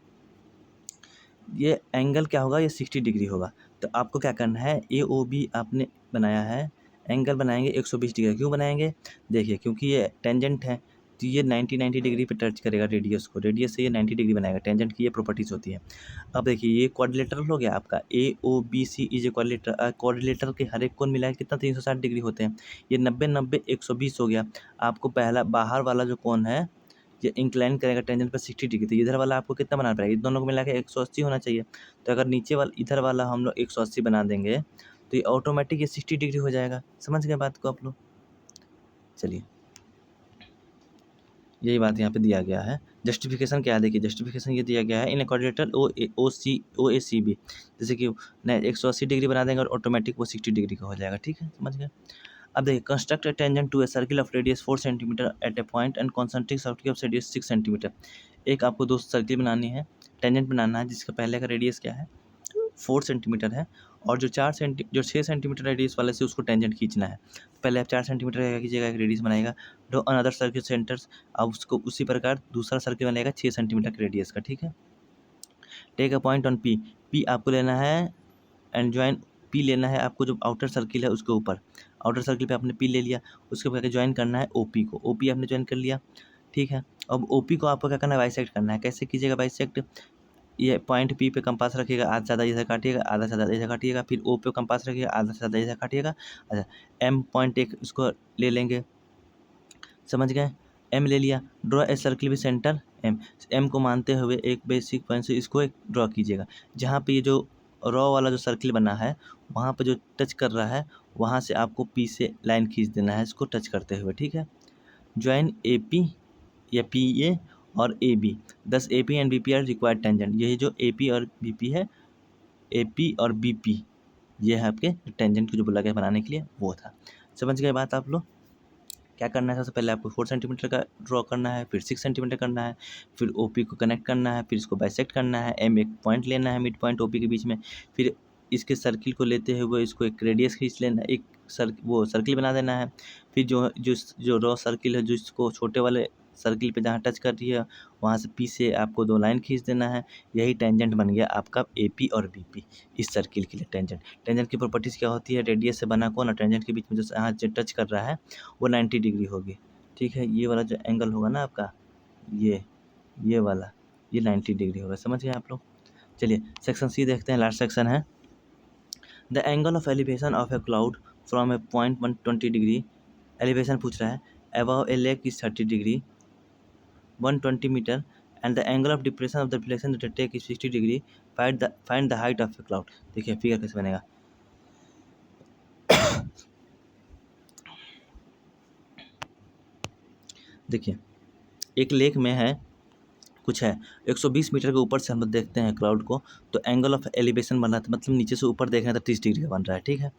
ये एंगल क्या होगा, ये 60 डिग्री होगा, तो आपको क्या करना है, ए ओ बी आपने बनाया है, एंगल बनाएंगे 120 डिग्री। क्यों बनाएंगे, देखिए क्योंकि ये टेंजेंट है, तो ये 90 डिग्री पे टच करेगा रेडियस को, रेडियस से ये 90 डिग्री बनाएगा, टेंजेंट की ये प्रॉपर्टीज़ होती है। अब देखिए ये क्वाड्रिलेटरल हो गया आपका, A O B C is a quadrilateral, quadrilateral के हर एक कोण मिला है कितना 360 डिग्री होते हैं, ये 90 120 हो गया। आपको पहला बाहर वाला जो कोण है ये इंक्लाइन करेगा टेंजेंट पर 60 डिग्री, तो इधर वाला आपको कितना बनाना पड़ेगा, इन दोनों को मिला के 180 होना चाहिए। तो अगर नीचे वाला इधर वाला हम लोग 180 बना देंगे तो ये ऑटोमेटिक ये 60 डिग्री हो जाएगा। समझ गए बात को आप लोग। चलिए यही बात यहाँ पे दिया गया है। जस्टिफिकेशन क्या है, देखिए जस्टिफिकेशन ये दिया गया है, इन क्वाड्रिलेटरल ओ ए सी बी, जैसे कि 180 डिग्री बना देंगे और ऑटोमेटिक वो 60 डिग्री का हो जाएगा। ठीक है, समझ गए। अब देखिए construct a tangent to a circle of radius 4 centimetre at a point and concentric circle of radius 6 centimetre. एक आपको दो सर्किल बनानी है, टेंजेंट बनाना है जिसका पहले का रेडियस क्या है 4 सेंटीमीटर है, और जो 6 सेंटीमीटर रेडियस वाले से उसको टेंजेंट खींचना है। तो पहले आप 4 सेंटीमीटर का क्या कीजिएगा, एक रेडियस बनाएगा, ड्रॉ अनदर सर्किल सेंटर्स, अब उसको उसी प्रकार दूसरा सर्किल बनाएगा 6 सेंटीमीटर के रेडियस का। ठीक है, take a point on P आपको लेना है एंड ज्वाइन, पी लेना है आपको जो आउटर सर्किल है उसके ऊपर, आउटर सर्किल पे आपने पी ले लिया, उसके ऊपर ज्वाइन करना है ओपी को, ओपी आपने ज्वाइन कर लिया। ठीक है, अब ओपी को आपको क्या करना है, बाइसेक्ट करना है। कैसे कीजिएगा बाइसेक्ट, ये पॉइंट पी पे कंपास रखिएगा, आधा से ज़्यादा इधर काटिएगा, आधा से ज़्यादा इधर काटिएगा, फिर ओ पे कंपास रखिएगा, आधा से ज़्यादा इधर काटिएगा। अच्छा, एम पॉइंट एक इसको ले लेंगे, समझ गए, एम ले लिया, draw a circle with centre M, M को मानते हुए एक बेसिक पॉइंट से इसको एक ड्रॉ कीजिएगा, जहाँ पे ये जो रॉ वाला जो सर्किल बना है वहाँ पे जो टच कर रहा है वहाँ से आपको पी से लाइन खींच देना है इसको टच करते हुए। ठीक है, ज्वाइन ए पी या पी ए और A B, 10 A P and B P are required tangent, यही जो ए पी और बी पी है, ए पी और बी पी ये है आपके टेंजेंट को जो बोला गया बनाने के लिए वो था। समझ गए बात आप लोग। क्या करना है, सबसे पहले आपको 4 सेंटीमीटर का ड्रॉ करना है, फिर 6 सेंटीमीटर करना है, फिर ओपी को कनेक्ट करना है, फिर इसको बाइसेक्ट करना है, एम एक पॉइंट लेना है मिड पॉइंट ओपी के बीच में, फिर इसके सर्किल को लेते हुए इसको एक रेडियस खींच लेना, एक वो सर्किल बना देना है, फिर जो रॉ सर्किल है जो इसको छोटे वाले सर्किल पे जहाँ टच कर रही है वहाँ से पी से आपको 2 लाइन खींच देना है, यही टेंजेंट बन गया आपका ए पी और बी पी इस सर्किल के लिए। टेंजेंट की प्रॉपर्टीज़ क्या होती है, रेडियस से बना कोण और टेंजेंट के बीच में जो यहाँ जो टच कर रहा है वो 90 डिग्री होगी। ठीक है, ये वाला जो एंगल होगा ना आपका, ये वाला ये 90 डिग्री होगा। समझ गए आप लोग। चलिए सेक्शन सी देखते हैं, लास्ट सेक्शन है। The angle of elevation of a cloud from a point 120 degree, elevation पूछ रहा है, above a lake is 30 degree 120 metre and the angle of depression of the reflection that take is 60 degree, find the height of a cloud. देखिए figure कैसे बनेगा, देखिए एक lake में है कुछ है 120 मीटर के ऊपर से हम लोग देखते हैं क्लाउड को, तो एंगल ऑफ एलिवेशन बन रहा था, मतलब नीचे से ऊपर देख रहे हैं तो 30 डिग्री का बन रहा है, ठीक है।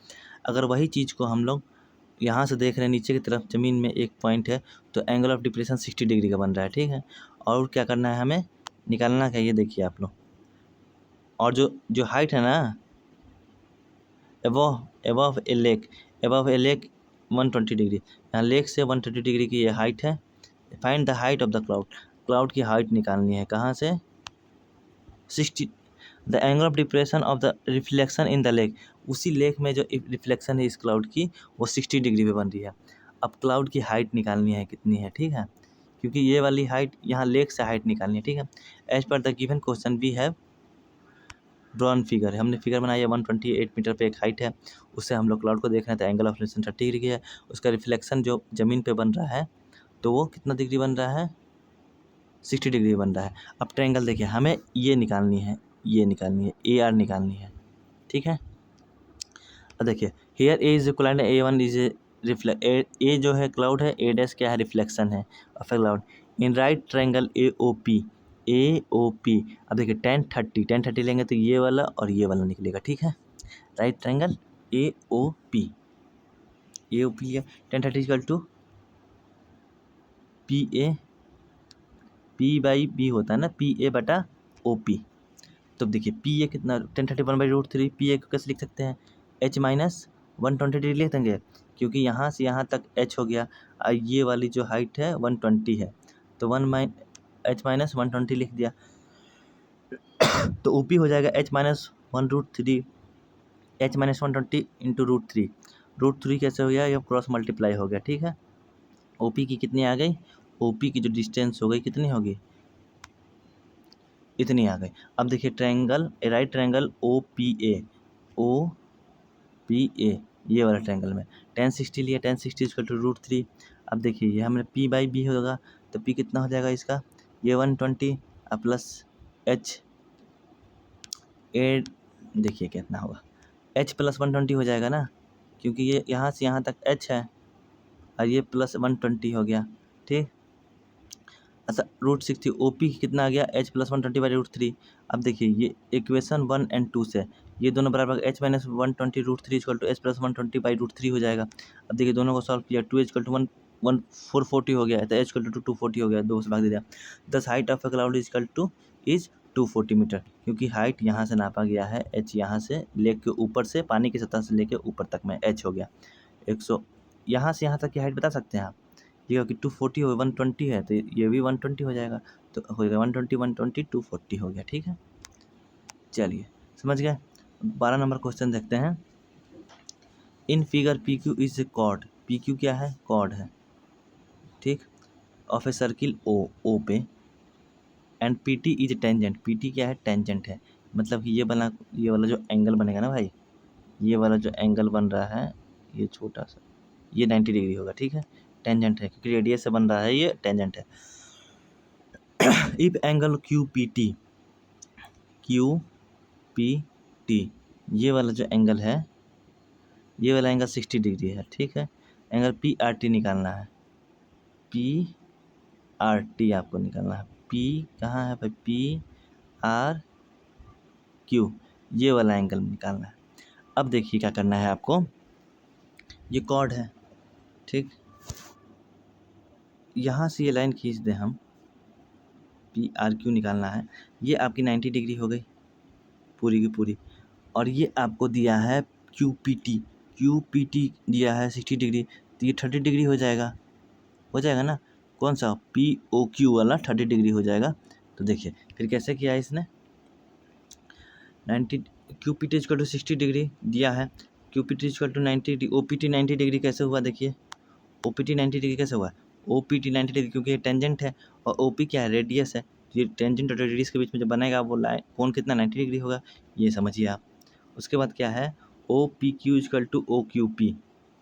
अगर वही चीज़ को हम लोग यहाँ से देख रहे हैं नीचे की तरफ ज़मीन में एक पॉइंट है, तो एंगल ऑफ डिप्रेशन 60 डिग्री का बन रहा है, ठीक है। और क्या करना है हमें, निकालना क्या, ये देखिए आप लोग। और जो हाइट है ना, एबव ए लेक, 120 डिग्री, यहाँ लेक से 130 डिग्री की ये हाइट है। Find the height of the cloud, cloud की हाइट निकालनी है कहाँ से, 60। The angle of depression of the reflection in the lake, उसी लेक में जो रिफ्लेक्शन है इस क्लाउड की वो 60 डिग्री पे बन रही है। अब क्लाउड की हाइट निकालनी है कितनी है, ठीक है, क्योंकि ये वाली हाइट यहाँ लेक से हाइट निकालनी है, ठीक है। एज पर the given question we have drawn figure, हमने फिगर बनाई है 128 मीटर पे एक हाइट है, उससे हम लोग क्लाउड को देख रहे हैं, तो एंगल ऑफ रिफ्लेक्शन 30 डिग्री है। उसका रिफ्लेक्शन जो ज़मीन पे बन रहा है तो वो कितना डिग्री बन रहा है, 60 डिग्री बन रहा है। अब ट्रायंगल देखिए, हमें ये निकालनी है, ये निकालनी है, ए आर निकालनी है, ठीक है। अब देखिए here A is equal A one is A जो है क्लाउड है, ए डैश क्या है, रिफ्लेक्शन है of a cloud in right triangle A O P. अब देखिए 10 30 लेंगे तो ये वाला और ये वाला निकलेगा, ठीक है। Right triangle A O P है, 10 30 equal to P by B होता है ना, पी ए बटा ओ पी। तो देखिए पी ए कितना, 10 31/√3, पी ए को कैसे लिख सकते हैं, एच माइनस 120 डिग्री लिख देंगे, क्योंकि यहाँ से यहाँ तक एच हो गया, और ये वाली जो हाइट है 120 है, तो एच माइनस 120 लिख दिया। तो ओ पी हो जाएगा H minus 1√3, H minus 120 into √3। √3 कैसे हो गया, ये क्रॉस मल्टीप्लाई हो गया, ठीक है। ओ पी की कितनी आ गई, ओ पी की जो डिस्टेंस हो गई कितनी होगी, इतनी आ गई। अब देखिए triangle, right triangle O P A, ये वाला ट्रायंगल में 10 60 लिया, 10 60 इक्वल टू √3। अब देखिए ये हमने पी बाई बी होगा, तो पी कितना हो जाएगा इसका, ये 120 प्लस एच ए, देखिए कितना होगा, एच प्लस 120 हो जाएगा ना, क्योंकि ये यहाँ से यहाँ तक एच है और ये प्लस 120 हो गया, ठीक। अच्छा √60 ओ पी कितना आ गया, एच प्लस 120/√3। अब देखिए ये इक्वेशन 1 और 2 से ये दोनों बराबर, H minus 120/√3 equal to H plus 120/√3 हो जाएगा। अब देखिए दोनों को सॉल्व किया, 2 इक्वल टू 440 हो गया है, तो एच इक्वल टू 240 हो गया, 2 से भाग दे दिया। Thus height of a cloud is 240 metre, क्योंकि हाइट यहाँ से नापा गया है, एच यहाँ से लेक के ऊपर से, पानी की सतह से लेके ऊपर तक में एच हो गया 100। यहाँ से यहाँ तक की हाइट बता सकते हैं आप, ये कि 240 हो, 120 है तो ये भी 120 हो जाएगा, तो हो जाएगा 120 240 हो गया, ठीक है। चलिए समझ गए। 12 नंबर क्वेश्चन देखते हैं। In figure P Q is a chord, P Q क्या है, कॉर्ड है, ठीक, ऑफ ए सर्किल ओ पे, and P T is tangent, P T क्या है, टेंजेंट है, मतलब कि ये वाला जो एंगल बनेगा ना भाई, ये वाला जो एंगल बन रहा है, ये छोटा सा, ये 90 डिग्री होगा, ठीक है, टेंजेंट है, क्योंकि रेडियस से बन रहा है, ये टेंजेंट है। If angle Q P T, ये वाला जो एंगल है, ये वाला एंगल 60 डिग्री है, ठीक है। एंगल पी आर टी निकालना है, पी आर टी आपको निकालना है, पी कहाँ है भाई, पी आर क्यू, ये वाला एंगल निकालना है। अब देखिए क्या करना है आपको, ये कॉर्ड है, ठीक, यहाँ से ये लाइन खींच दें हम, पी आर क्यू निकालना है, ये आपकी 90 डिग्री हो गई पूरी की पूरी, और ये आपको दिया है क्यू पी टी दिया है 60 डिग्री, तो ये 30 डिग्री हो जाएगा ना, कौन सा, पी ओ क्यू वाला 30 डिग्री हो जाएगा। तो देखिए फिर कैसे किया इसने, 90 Q P T equal to 60 degree दिया है, Q P T equal to 90 degree, O P T 90 degree कैसे हुआ, देखिए ओ पी टी 90 डिग्री कैसे हुआ, ओ पी टी 90 डिग्री क्योंकि ये टेंजेंट है, और ओ पी क्या है, रेडियस है, ये टेंजेंट और रेडियस के बीच में जो बनेगा वो लाइन कोण कितना 90 डिग्री होगा, ये समझिए आप। उसके बाद क्या है, O P Q equal to O Q P,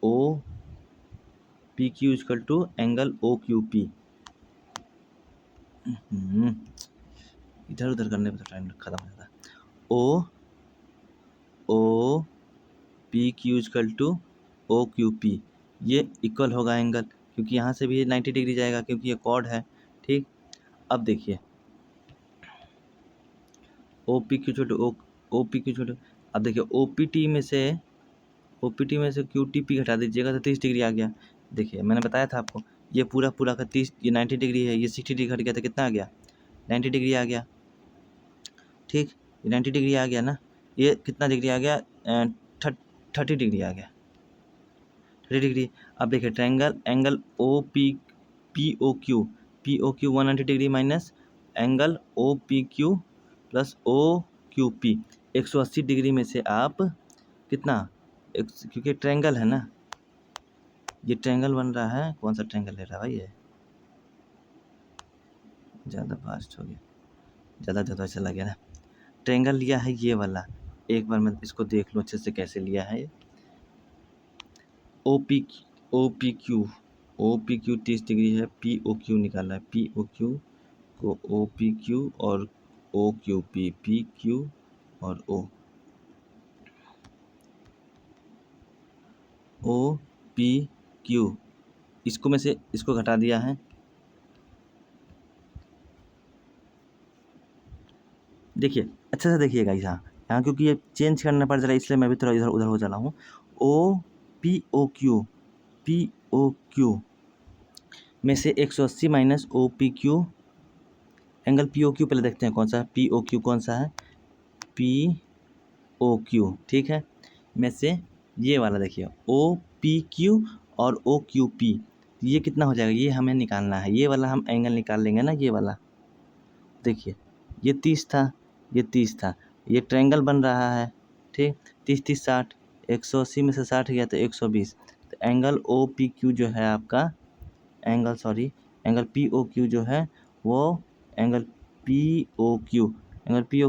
O P Q equal to angle O Q P, इधर उधर करने पर तो टाइम खत्म हो जाता है। O P Q equal to O Q P, ये इक्वल होगा एंगल, क्योंकि यहाँ से भी 90 डिग्री जाएगा, क्योंकि ये कॉर्ड है, ठीक। अब देखिए ओ पी क्यू छोटे ओ पी क्यू छोटे। अब देखिए ओ पी टी में से क्यू टी पी घटा दीजिएगा तो 30 डिग्री आ गया। देखिए मैंने बताया था आपको, ये पूरा पूरा का 30, ये 90 डिग्री है, ये 60 डिग्री घट गया तो कितना आ गया, 90 डिग्री आ गया। ठीक, ये 90 डिग्री आ गया ना, ये कितना डिग्री आ गया, 30 डिग्री आ गया, 30 डिग्री। अब देखिए triangle angle O P P O Q 190 degree minus angle O P Q plus O Q P 180 degree में से आप कितना, क्योंकि ट्रायंगल है ना, ये ट्रायंगल बन रहा है, कौन सा ट्रायंगल ले रहा है भाई, ये ज़्यादा फास्ट हो गया, ज़्यादा चला गया ना। ट्रायंगल लिया है ये वाला, एक बार मैं इसको देख लूँ अच्छे से कैसे लिया है। ओ पी क्यू 30 डिग्री है, पी ओ क्यू निकाला है, पी ओ क्यू को ओ पी क्यू और ओ क्यू पी क्यू और ओ पी क्यू, इसको में से इसको घटा दिया है। देखिए अच्छे से देखिएगा यहाँ क्योंकि ये चेंज करना पड़ जा रहा है, इसलिए मैं भी थोड़ा इधर उधर हो चला हूँ। ओ पी ओ क्यू में से 180 minus O P Q, angle P O Q पहले देखते हैं कौन सा है, पी ओ क्यू कौन सा है, पी ओ क्यू, ठीक है, में से ये वाला देखिए ओ पी क्यू और ओ क्यू पी, ये कितना हो जाएगा, ये हमें निकालना है, ये वाला हम एंगल निकाल लेंगे ना, ये वाला देखिए ये 30 था, ये 30 था, ये ट्रायंगल बन रहा है, ठीक, 30 60, 180 में से 60 गया तो 120, तो एंगल ओ पी क्यू जो है आपका, एंगल पी ओ क्यू जो है वो एंगल पी ओ क्यू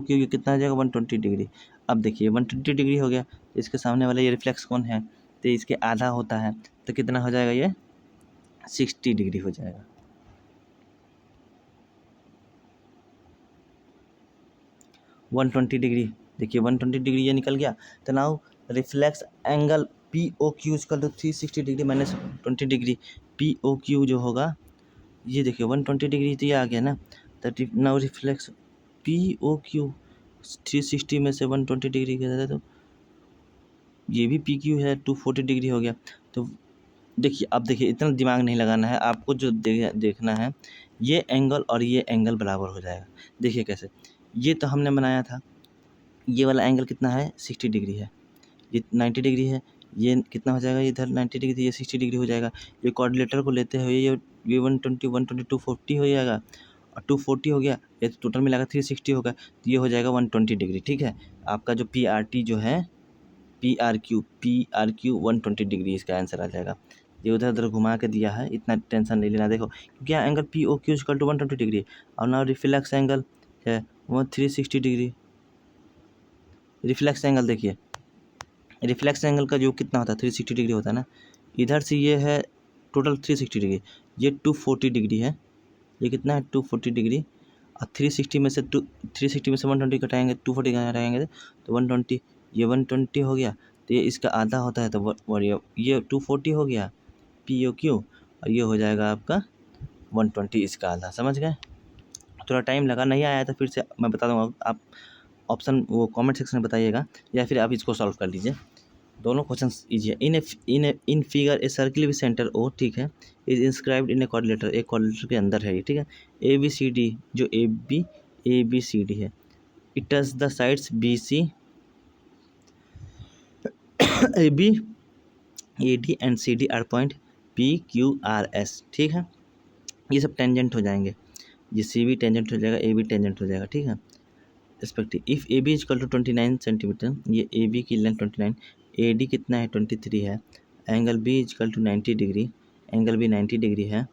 ये कितना हो जाएगा, 120 डिग्री। अब देखिए 120 डिग्री हो गया, तो इसके सामने वाला ये रिफ्लेक्स कौन है, तो इसके आधा होता है, तो कितना हो जाएगा, ये 60 डिग्री हो जाएगा। वन 120 डिग्री, देखिए 120 डिग्री ये निकल गया, तो now reflex angle P O Q equal to 360 degree minus 20 degree, P O Q जो होगा, ये देखिए 120 डिग्री तो ये आ गया ना, तो now reflex P O Q 360 में से 120 डिग्री गया तो ये भी पी क्यू है, 240 डिग्री हो गया। तो देखिए अब देखिए इतना दिमाग नहीं लगाना है आपको, जो देखना है ये एंगल और ये एंगल बराबर हो जाएगा। देखिए कैसे, ये तो हमने बनाया था, ये वाला एंगल कितना है, 60 डिग्री है, ये 90 डिग्री है, ये कितना हो जाएगा, इधर 90 डिग्री, ये 60 डिग्री हो जाएगा। ये कोऑर्डिनेटर को लेते हुए ये 120 120 240 हो जाएगा, और 240 हो गया, ये टोटल मिलाकर 360 होगा, तो ये हो जाएगा 120 डिग्री, ठीक है। आपका जो पी आर टी जो है, पी आर क्यू 120 डिग्री इसका आंसर आ जाएगा। ये उधर उधर घुमा के दिया है, इतना टेंशन नहीं लेना। देखो क्योंकि यहाँ angle P O Q equal to 120 degree, और ना रिफ्लेक्स एंगल है वो 360 डिग्री। रिफ्लेक्स एंगल देखिए, रिफ्लेक्स एंगल का जो कितना होता है, 360 डिग्री होता है ना, इधर से ये है टोटल 360 डिग्री, ये 240 डिग्री है, ये कितना है 240 डिग्री, और 360 में से 120 घटाएंगे, 240 घटाएंगे तो 120, ये 120 हो गया, तो ये इसका आधा होता है, तो ये 240 हो गया पी ओ क्यू, और ये हो जाएगा आपका 120 इसका आधा। समझ गए, थोड़ा टाइम लगा, नहीं आया तो फिर से मैं बता दूँगा, आप ऑप्शन वो कमेंट सेक्शन में बताइएगा, या फिर आप इसको सॉल्व कर लीजिए, दोनों क्वेश्चंस इजी है। In figure a circle with centre O, ठीक है, is inscribed in a coordinator, एक कोऑर्डिनेटर के अंदर है ये, ठीक है। ए बी सी डी, जो ए बी सी डी है, it touch the sides B C A B A D and C D are point P Q R S, ठीक है। ये सब टेंजेंट हो जाएंगे, ये सी भी टेंजेंट हो जाएगा, ए भी टेंजेंट हो जाएगा, ठीक है। Respective if A B is equal to 29 centimetre, ये ए बी की लेंथ 29, ए डी कितना है 23 है, angle B is equal to 90 degree, angle B 90 degree है,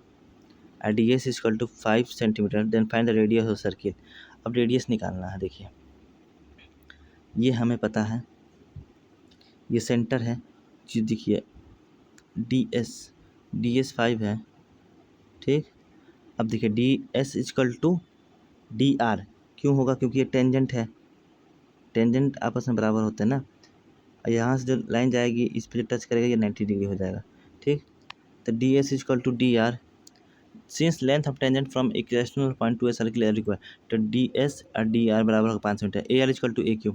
D S is equal to 5 centimetre, then find the radius of circle. अब radius निकालना है, देखिए ये हमें पता है, ये सेंटर है जी, देखिए डी एस 5 है, ठीक। अब देखिए D S is equal to D R, क्यों होगा, क्योंकि ये टेंजेंट है, टेंजेंट आपस में बराबर होते हैं ना, यहाँ से जो लाइन जाएगी इस पर जो टच करेगा ये 90 डिग्री हो जाएगा, ठीक। तो D S is equal to D R, since length of tangent from equational point to a circle are require, तो डी एस और डी आर बराबर होगा 5 metre. A R is equal to A Q,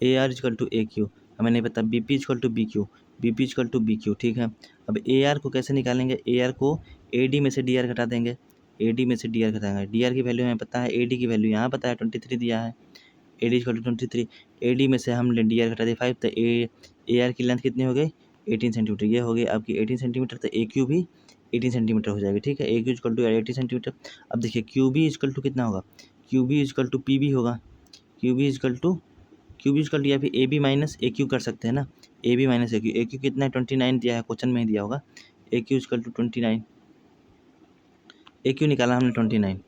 A R is equal to A Q, हमें नहीं पता। B P is equal to B Q, B P is equal to B Q, ठीक है। अब ए आर को कैसे निकालेंगे, ए आर को ए डी में से डी आर घटा देंगे, ए डी में से डी आर घटाएंगे। डी आर की वैल्यू हमें पता है, ए डी की वैल्यू यहाँ पता है 23 दिया है, A D is equal to 23। A D में से हम डी आर घटा दिए 5, तो ए आर की लेंथ कितनी हो गई 18 सेंटीमीटर, ये हो गई आपकी 18 सेंटीमीटर। तो ए क्यू भी 18 सेंटीमीटर हो जाएगी, ठीक है। A Q is equal to 18 centimetre. अब देखिए क्यू बी इजकल टू कितना होगा, Q B is equal to P B होगा, क्यू बी इजकल टू या फिर A B minus A Q कर सकते हैं ना, A B minus A Q कितना है 29 दिया है, क्वेश्चन में ही दिया होगा। A Q is equal to 29, A Q निकाला हमने 29,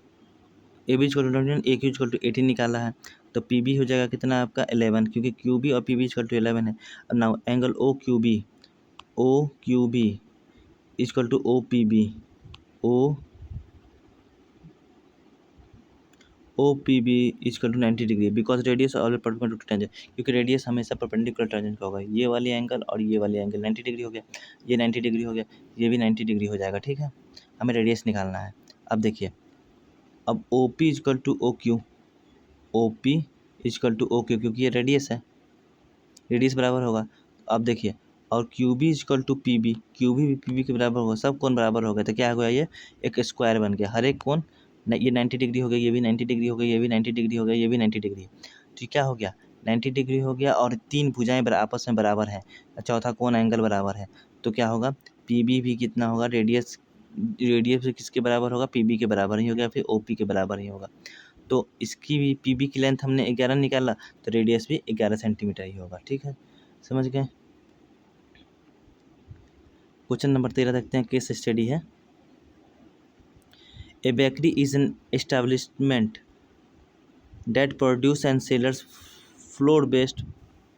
A B is equal to 29, A Q is equal to 18 निकाला है। तो पी बी हो जाएगा कितना आपका 11, क्योंकि क्यू बी और पी बी इजकल टू 11 है। अब now angle O Q B is equal to O P B, O P B is equal to 90 degree, because radius always perpendicular to tangent, क्योंकि रेडियस हमेशा परपेंडिकुलर टेंजेंट का होगा। ये वाली angle और ये वाली एंगल 90 डिग्री हो गया, ये 90 डिग्री हो गया, ये भी 90 डिग्री हो जाएगा, ठीक है। हमें रेडियस निकालना है। अब देखिए, अब O P is equal to O Q, O P is equal to O Q, क्योंकि ये रेडियस है, रेडियस बराबर होगा। अब देखिए, और Q B is equal to P B, Q B P B के बराबर होगा, सब कोण बराबर हो गए, तो क्या हो गया, ये एक स्क्वायर बन गया। हर एक कोण ये 90 डिग्री हो गया, ये भी 90 डिग्री हो गई, ये भी 90 डिग्री हो गया, ये भी 90 डिग्री। तो क्या हो गया 90 डिग्री हो गया, और तीन भुजाएं आपस में बराबर हैं, चौथा कोण एंगल बराबर है। तो क्या होगा, पी बी भी कितना होगा, रेडियस भी किसके बराबर होगा, पी बी के बराबर ही होगा, फिर ओ पी के बराबर ही होगा। तो इसकी भी पी बी की लेंथ हमने 11 निकाला, तो रेडियस भी 11 सेंटीमीटर ही होगा, ठीक है। समझ गए। क्वेश्चन नंबर 13 देखते हैं, केस स्टडी है। A bakery is an establishment that produce and sellers flour-based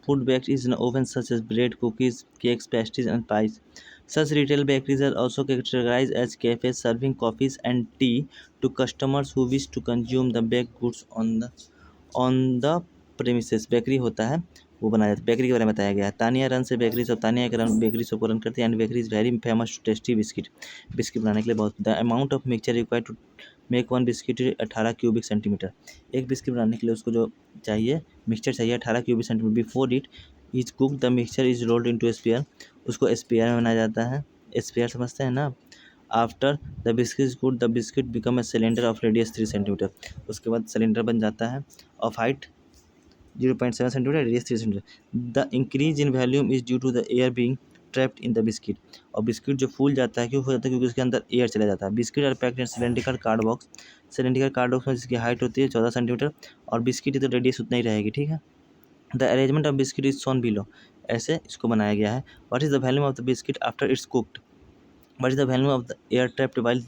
food baked in an oven such as bread, cookies, cakes, pastries, and pies. Such retail bakeries are also categorized as cafes serving coffees and tea to customers who wish to consume the baked goods on the premises. Bakery होता है वो बनाया जाता है, bakery के बारे में बताया गया है। तानिया रन से बेकरी सब, तानिया के रन बेकरी शॉप को रन करती है, and bakery is very famous tasty biscuit बनाने के लिए बहुत। The amount of mixture required to make one biscuit 18 cubic centimetre. एक बिस्किट बनाने के लिए उसको जो चाहिए मिक्सचर चाहिए 18 cubic centimetre. Before it is cook the mixture is rolled into sphere, उसको स्पेयर में बनाया जाता है। स्पेयर समझते हैं ना। After the biscuit is cooked the biscuit become a cylinder of radius 3 centimetre, उसके बाद सिलेंडर बन जाता है of height 0.7 centimetre, radius 3 centimetre. The increase in volume is due to the air being trapped in the biscuit, और biscuit जो फूल जाता है क्यों हो जाता है, क्योंकि उसके अंदर एयर चला जाता है। Biscuit are packed in cylindrical card box, cylindrical card box में जिसकी हाइट होती है 14 सेंटीमीटर, और बिस्किट की तो रेडियस उतना ही रहेगी, ठीक है। The arrangement of biscuit is shown below, ऐसे इसको बनाया गया है। What is the volume of the biscuit after it's cooked, what is the volume of the air trapped while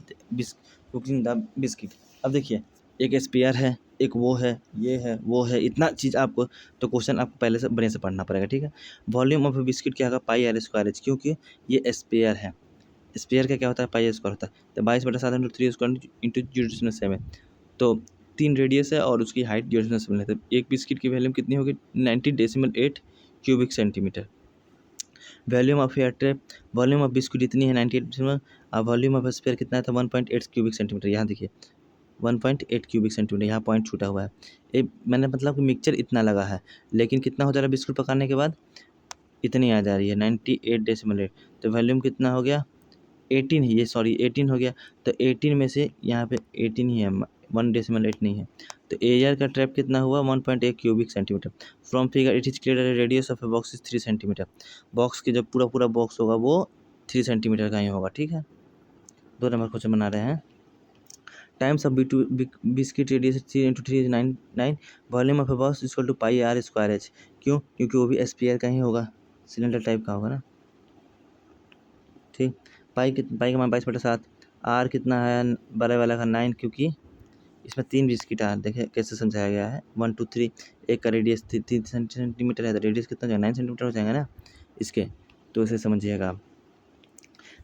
cooking the biscuit. अब देखिए, एक स्पेयर है, एक वो है, ये है, वो है, इतना चीज़ आपको, तो क्वेश्चन आपको पहले से बढ़िया से पढ़ना पड़ेगा, ठीक है। वॉल्यूम ऑफ बिस्किट क्या होगा, पाई आर स्क्वायर एच, क्योंकि ये स्पेयर है। स्पेयर का क्या होता है, पाई स्क्वायर होता है। तो 22/7 स्क्वायर इंटू 0.7, तो 3 रेडियस है और उसकी हाइट 0.7 है। तो एक बिस्किट की वॉल्यूम कितनी होगी 90.8 cubic centimetre. Volume of air trap, volume of biscuit इतनी है 98, और वॉल्यूम ऑफ स्पेयर कितना था 1.8 क्यूबिक सेंटीमीटर। यहाँ देखिए 1.8 क्यूबिक सेंटीमीटर, यहाँ पॉइंट छूटा हुआ है। ये मैंने मतलब कि मिक्सचर इतना लगा है, लेकिन कितना हो जा रहा है बिस्कुट पकाने के बाद, इतनी आ जा रही है 98.8। तो वॉल्यूम कितना हो गया 18 ही, ये सॉरी 18 हो गया। तो 18 में से यहाँ पे 18 ही है, 1.8 नहीं है। तो एयर का ट्रैप कितना हुआ 1.8 cubic centimetre. From figure it is clear radius of a box is 3 centimetre. Box की जब पूरा बॉक्स होगा वो 3 सेंटीमीटर का ही होगा, ठीक है। 2 नंबर क्वेश्चन बना रहे हैं। Times of biscuit radius 3 × 3 = 9। Volume of a box equal to pi r square h, क्यों, क्योंकि वो भी स्पेयर का ही होगा, सिलेंडर टाइप का होगा ना, ठीक। पाई का मान 22/7, आर कितना है बड़े वाला का 9, क्योंकि इसमें 3 बिस्किट आ, देखे कैसे समझाया गया है 1 2 3। एक का रेडियस 3 सेंटीमीटर है, तो रेडियस कितना हो जाएगा 9 सेंटीमीटर हो जाएगा ना इसके, तो इसे समझिएगा आप।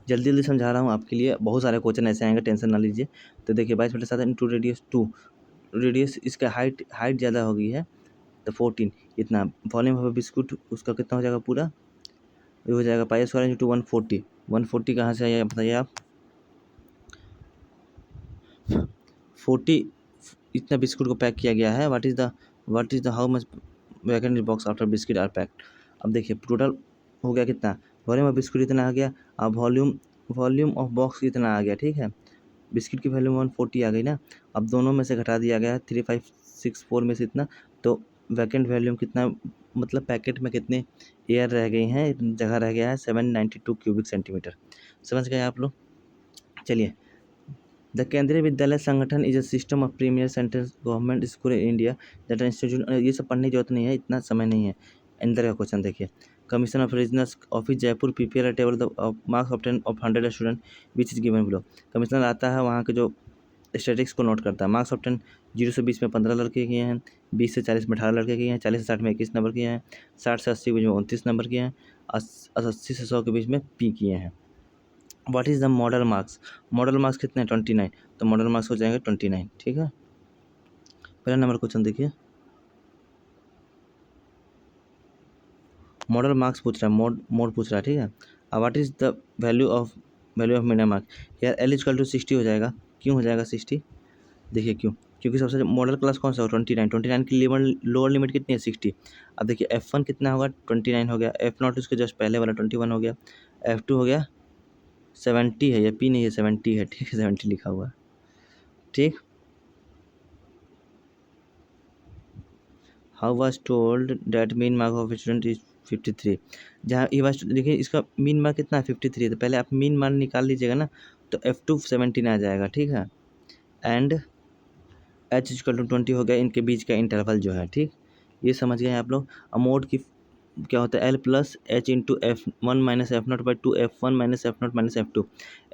जल्दी समझा रहा हूँ आपके लिए, बहुत सारे क्वेश्चन ऐसे आएंगे, टेंशन ना लीजिए। तो देखिए 22/7 इंटू रेडियस 2, रेडियस इसका हाइट ज़्यादा हो गई है तो 14 इतना। वॉल्यूम ऑफ बिस्कुट उसका कितना हो जाएगा पूरा, ये हो जाएगा पाई स्क्वायर इंटू 140। 140 कहाँ से आया बताइए आप, 40 इतना बिस्कुट को पैक किया गया है। What is the how much vacant box after biscuit are packed. अब देखिए टोटल हो गया कितना, वॉल्यूम ऑफ बिस्कुट इतना आ गया, अब वॉल्यूम ऑफ बॉक्स कितना आ गया, ठीक है। बिस्किट की वैल्यू 140 आ गई ना। अब दोनों में से घटा दिया गया है 3564 में से इतना, तो वैकेंट वॉल्यूम कितना, मतलब पैकेट में कितने एयर रह गई हैं, जगह रह गया है 792 क्यूबिक सेंटीमीटर। समझ गए आप लोग। चलिए, the Kendriya Vidyalaya Sangathan is a system of premier centre government school in India that institute. ये सब पढ़ने की जरूरत नहीं है, इतना समय नहीं है। अंदर का क्वेश्चन देखिए, commission of regional office Jaipur prepare a table of marks of 10 of 100 student which is given below. Commissioner आता है, वहाँ के जो स्टैटिक्स को नोट करता है। मार्क्स ऑफ 10 0 से 20 में 15 लड़के किए हैं, 20 से 40 में 18 लड़के किए हैं, 40 से 60 में 21 नंबर किए हैं, 60 से 80 के बीच में 29 नंबर किए हैं, 80 से 100 के बीच में पी किए हैं। What is the model marks, model marks कितने हैं 29, तो मॉडल मार्क्स हो जाएंगे 29, ठीक है। पहला नंबर क्वेश्चन देखिए, मॉडल मार्क्स पूछ रहा है, मोड पूछ रहा है, ठीक है। अब what is the value of medium mark, यार L इक्वल टू 60 हो जाएगा। क्यों हो जाएगा 60, देखिए क्यों, क्योंकि सबसे मॉडल क्लास कौन सा हो 29 की लोअर लिमिट कितनी है 60। अब देखिए F1 कितना होगा 29 हो गया, F0 उसके जस्ट पहले वाला 21 हो गया, F2 हो गया 70 है, ये P नहीं है 70 है, ठीक है 70 लिखा हुआ है, ठीक। How was told that mean mark of student is 53। जहाँ ये वाज, देखिए इसका मीन मार्क कितना है 53 है, तो पहले आप मीन मार्क निकाल लीजिएगा ना, तो F2 17 आ जाएगा, ठीक है। एंड H इक्वल टू 20 हो गया, इनके बीच का इंटरवल जो है, ठीक। ये समझ गए आप लोग। अमोड की क्या होता है L plus H into F1 minus F0 by 2 F1 minus F0 minus F2।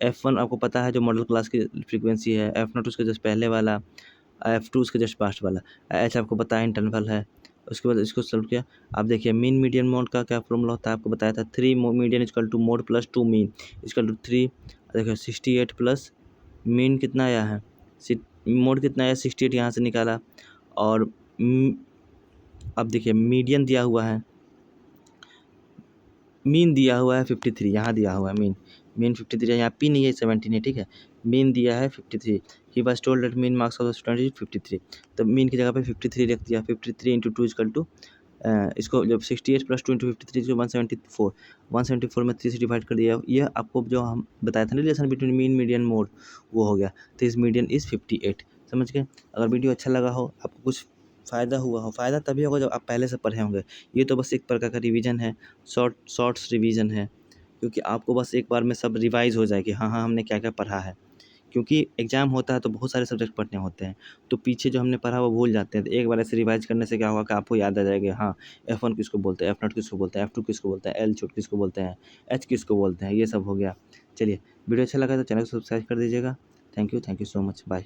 F1 आपको पता है जो मॉडल क्लास की फ्रीक्वेंसी है, F0 उसके जस्ट पहले वाला, F2 उसके जस्ट पास्ट वाला, H आपको पता है इंटरवल है। उसके बाद इसको सॉल्व किया। आप देखिए मीन मीडियन मोड का क्या फॉर्मूला होता है, आपको बताया था 3 median equal to mode plus 2 mean equal to 3। देखिए 68 प्लस मीन कितना आया है, मोड कितना आया 68, यहाँ से निकाला। और अब देखिए मीडियन दिया हुआ है, मीन दिया हुआ है 53, यहाँ दिया हुआ है मीन 53 है, यहाँ पी नहीं है 17 है, ठीक है। मीन दिया है 53, he was told that mean marks of the student is 53, तो मीन की जगह पे 53 रख दिया। 53 इंटू 2 इक्वल टू, इसको जब 68 प्लस 2 इंटू 53 इसको 174 में 3 से डिवाइड कर दिया। ये आपको जो हम बताया था ना relation between mean median mode, वो हो गया। तो इस मीडियन इज़ 58, समझ गए। अगर वीडियो अच्छा लगा हो, आपको कुछ फ़ायदा हुआ हो, फ़ायदा तभी होगा जब आप पहले से पढ़े होंगे। ये तो बस एक प्रकार का रिवीजन है, शॉर्ट्स रिवीजन है, क्योंकि आपको बस एक बार में सब रिवाइज़ हो जाए कि हाँ हमने क्या क्या पढ़ा है। क्योंकि एग्ज़ाम होता है तो बहुत सारे सब्जेक्ट पढ़ने होते हैं, तो पीछे जो हमने पढ़ा वो भूल जाते हैं। तो एक बार ऐसे रिवाइज करने से क्या होगा कि आपको याद आ जाएगा, हाँ F1 किसको बोलते हैं, F0 किसको बोलते हैं, F2 किसको बोलते हैं, L छोट किसको बोलते हैं, H किसको बोलते हैं, ये सब हो गया। चलिए, वीडियो अच्छा लगा तो चैनल को सब्सक्राइब कर दीजिएगा। Thank you so much, bye.